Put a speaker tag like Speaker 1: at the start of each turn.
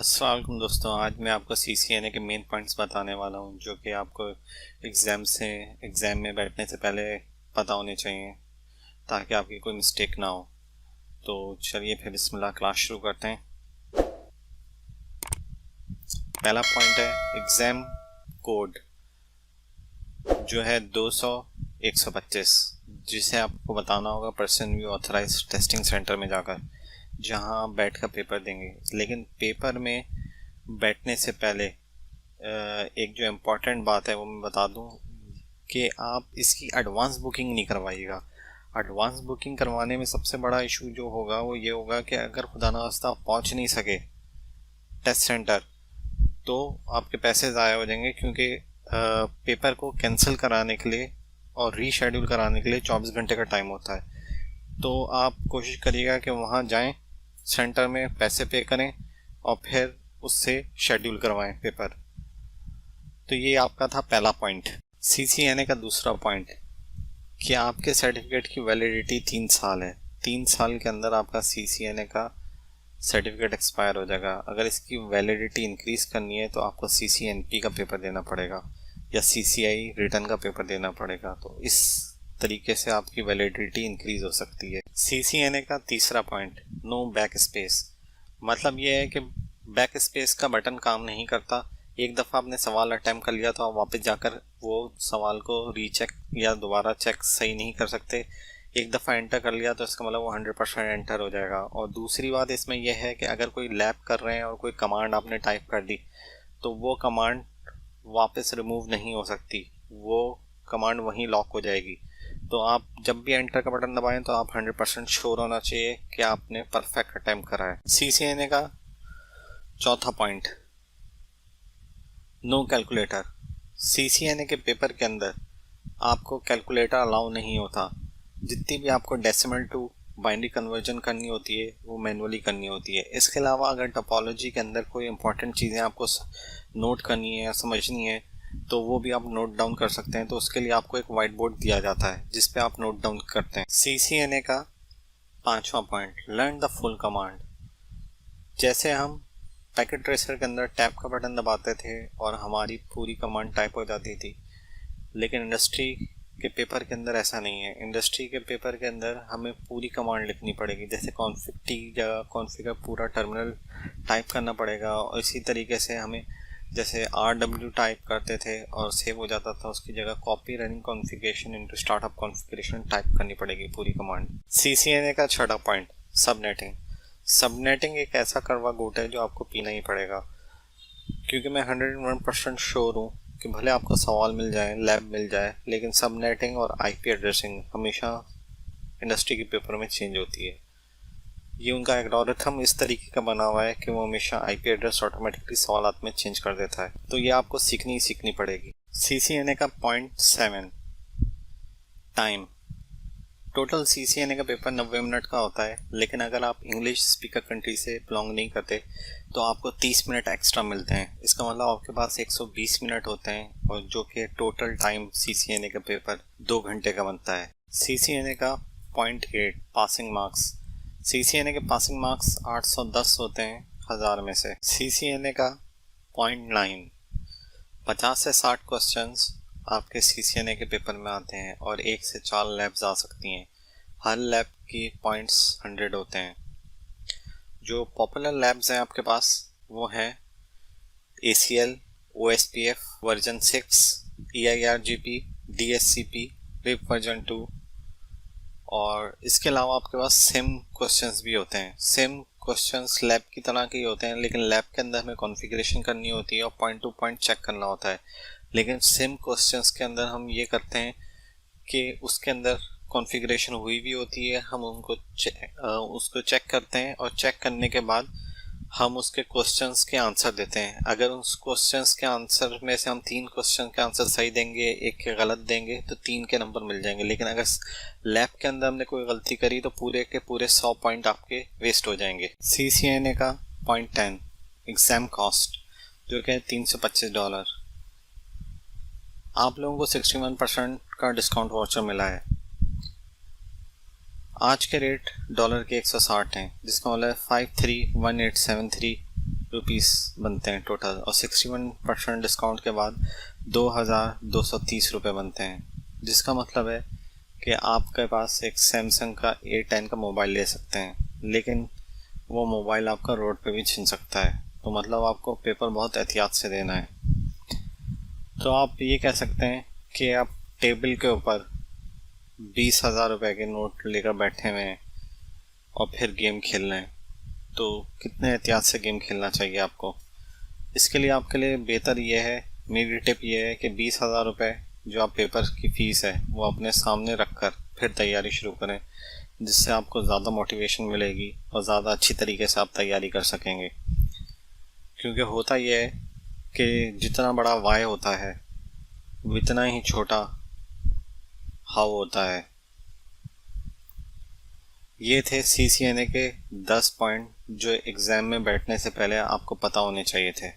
Speaker 1: अस्सलाम वालेकुम दोस्तों, आज मैं आपको CCNA के मेन पॉइंट्स बताने वाला हूँ जो कि आपको एग्ज़ाम में बैठने से पहले पता होने चाहिए ताकि आपकी कोई मिस्टेक ना हो। तो चलिए फिर बिस्मिल्लाह क्लास शुरू करते हैं। पहला पॉइंट है एग्ज़ाम कोड जो है 200-125, जिसे आपको बताना होगा Pearson VUE authorise testing centre में जाकर, जहाँ आप बैठ कर पेपर देंगे। लेकिन पेपर में बैठने से पहले एक जो इम्पोर्टेंट बात है वो मैं बता दूं कि आप इसकी एडवांस बुकिंग नहीं करवाइएगा। एडवांस बुकिंग करवाने में सबसे बड़ा इशू जो होगा वो ये होगा कि अगर खुदा ना खास्ता पहुंच नहीं सके टेस्ट सेंटर तो आपके पैसे ज़ाया हो जाएंगे, क्योंकि पेपर को कैंसिल कराने के लिए और रीशेड्यूल कराने के लिए 24 घंटे का टाइम होता है। तो आप कोशिश करिएगा कि वहाँ जाएं, सेंटर में पैसे पे करें और फिर उससे शेड्यूल करवाएं पेपर। तो ये आपका था पहला पॉइंट। CCNA का दूसरा पॉइंट कि आपके सर्टिफिकेट की वैलिडिटी 3 साल है। 3 साल के अंदर आपका CCNA का सर्टिफिकेट एक्सपायर हो जाएगा। अगर इसकी वैलिडिटी इंक्रीज़ करनी है तो आपको CCNP का पेपर देना पड़ेगा या CCI रिटर्न का पेपर देना पड़ेगा। तो इस तरीके से आपकी वैलिडिटी इंक्रीज़ हो सकती है। CCNA का तीसरा पॉइंट नो बैक स्पेस, मतलब ये है कि बैक स्पेस का बटन काम नहीं करता। एक दफ़ा आपने सवाल अटैम्प्ट कर लिया तो आप वापस जाकर वो सवाल को रीचेक या दोबारा चेक सही नहीं कर सकते। एक दफ़ा एंटर कर लिया तो इसका मतलब वो 100% एंटर हो जाएगा। और दूसरी बात इसमें यह है कि अगर कोई लैब कर रहे हैं और कोई कमांड आपने टाइप कर दी तो वो कमांड वापस रिमूव नहीं हो सकती, वो कमांड वहीं लॉक हो जाएगी। तो आप जब भी एंटर का बटन दबाएं तो आप 100% श्योर होना चाहिए कि आपने परफेक्ट अटैम्प्ट करा है। CCNA का चौथा पॉइंट नो कैलकुलेटर। CCNA के पेपर के अंदर आपको कैलकुलेटर अलाउ नहीं होता। जितनी भी आपको डेसिमल टू बाइनरी कन्वर्जन करनी होती है वो मैनुअली करनी होती है। इसके अलावा अगर टोपोलॉजी के अंदर कोई इंपॉर्टेंट चीज़ें आपको नोट करनी है या समझनी है तो वो भी आप नोट डाउन कर सकते हैं। तो उसके लिए आपको एक वाइट बोर्ड दिया जाता है जिस पे आप नोट डाउन करते हैं। CCNA का पांचवा point learn the full command. जैसे हम पैकेट ट्रेसर के अंदर टैब का बटन दबाते थे और हमारी पूरी कमांड टाइप हो जाती थी, लेकिन इंडस्ट्री के पेपर के अंदर ऐसा नहीं है। इंडस्ट्री के पेपर के अंदर हमें पूरी कमांड लिखनी पड़ेगी। जैसे कॉन्फ़िग टी की जगह कॉन्फ़िगर पूरा टर्मिनल टाइप करना पड़ेगा, और इसी तरीके से हमें जैसे RW टाइप करते थे और सेव हो जाता था, उसकी जगह copy running configuration into startup configuration type करनी पड़ेगी पूरी कमांड। CCNA का छठा पॉइंट सबनेटिंग। सबनेटिंग एक ऐसा कड़वा घूंट है जो आपको पीना ही पड़ेगा, क्योंकि मैं 101% श्योर हूँ कि भले आपको सवाल मिल जाए, लैब मिल जाए, लेकिन सबनेटिंग और IP एड्रेसिंग हमेशा इंडस्ट्री के पेपर में चेंज होती है। ये उनका एल्गोरिथम इस तरीके का बना हुआ है कि वो हमेशा IP एड्रेस ऑटोमेटिकली सवालात में चेंज कर देता है। तो ये आपको सीखनी ही सीखनी पड़ेगी। CCNA का पॉइंट 7 टाइम। टोटल CCNA का पेपर 90 मिनट का होता है, लेकिन अगर आप इंग्लिश स्पीकर कंट्री से बिलोंग नहीं करते तो आपको 30 मिनट एक्स्ट्रा मिलते हैं। इसका मतलब आपके पास 120 मिनट होते हैं, और जो कि टोटल टाइम CCNA का पेपर 2 घंटे का बनता है। CCNA का पॉइंट 8 पासिंग मार्क्स। CCNA के पासिंग मार्क्स 810 होते हैं 1000 में से। CCNA का पॉइंट 9 50 से 60 क्वेश्चंस आपके CCNA के पेपर में आते हैं और 1 से 4 लैब्स आ सकती हैं। हर लैब की पॉइंट्स 100 होते हैं। जो पॉपुलर लैब्स हैं आपके पास वो हैं ACL, OSPF version 6, EIRGP, DSCP, RIP version 2, और इसके अलावा आपके पास सिम क्वेश्चंस भी होते हैं। सिम क्वेश्चंस लैब की तरह के ही होते हैं, लेकिन लैब के अंदर हमें कॉन्फ़िगरेशन करनी होती है और पॉइंट टू पॉइंट चेक करना होता है। लेकिन सिम क्वेश्चंस के अंदर हम ये करते हैं कि उसके अंदर कॉन्फ़िगरेशन हुई भी होती है, हम उसको चेक करते हैं और चेक करने के बाद हम उसके क्वेश्चंस के आंसर देते हैं। अगर उस क्वेश्चंस के आंसर में से हम 3 क्वेश्चन के आंसर सही देंगे, एक के गलत देंगे, तो 3 के नंबर मिल जाएंगे। लेकिन अगर लैब के अंदर हमने कोई गलती करी तो पूरे के पूरे 100 पॉइंट आपके वेस्ट हो जाएंगे। CCNA का पॉइंट 10 एग्ज़ाम कॉस्ट, जो कि $325। आप लोगों को 61% का डिस्काउंट वाउचर मिला है। आज के रेट डॉलर के 160 हैं, जिसका मतलब 531873 रुपीस बनते हैं टोटल, और 61% डिस्काउंट के बाद 2230 रुपये बनते हैं, जिसका मतलब है कि आपके पास एक सैमसंग का A10 का मोबाइल ले सकते हैं, लेकिन वो मोबाइल आपका रोड पे भी छिन सकता है। तो मतलब आपको पेपर बहुत एहतियात से देना है। तो आप ये कह सकते हैं कि आप टेबल के ऊपर 20,000 रुपये के नोट लेकर बैठे हुए हैं और फिर गेम खेल रहे हैं, तो कितने एहतियात से गेम खेलना चाहिए आपको। इसके लिए आपके लिए बेहतर ये है, मेरी टिप ये है कि 20,000 रुपये जो आप पेपर की फ़ीस है वो अपने सामने रख कर फिर तैयारी शुरू करें, जिससे आपको ज़्यादा मोटिवेशन मिलेगी और ज़्यादा अच्छी तरीके से आप तैयारी कर सकेंगे। क्योंकि होता यह है कि जितना बड़ा वाई होता है उतना ही छोटा हाउ होता है। ये थे CCNA के 10 पॉइंट जो एग्ज़ाम में बैठने से पहले आपको पता होने चाहिए थे।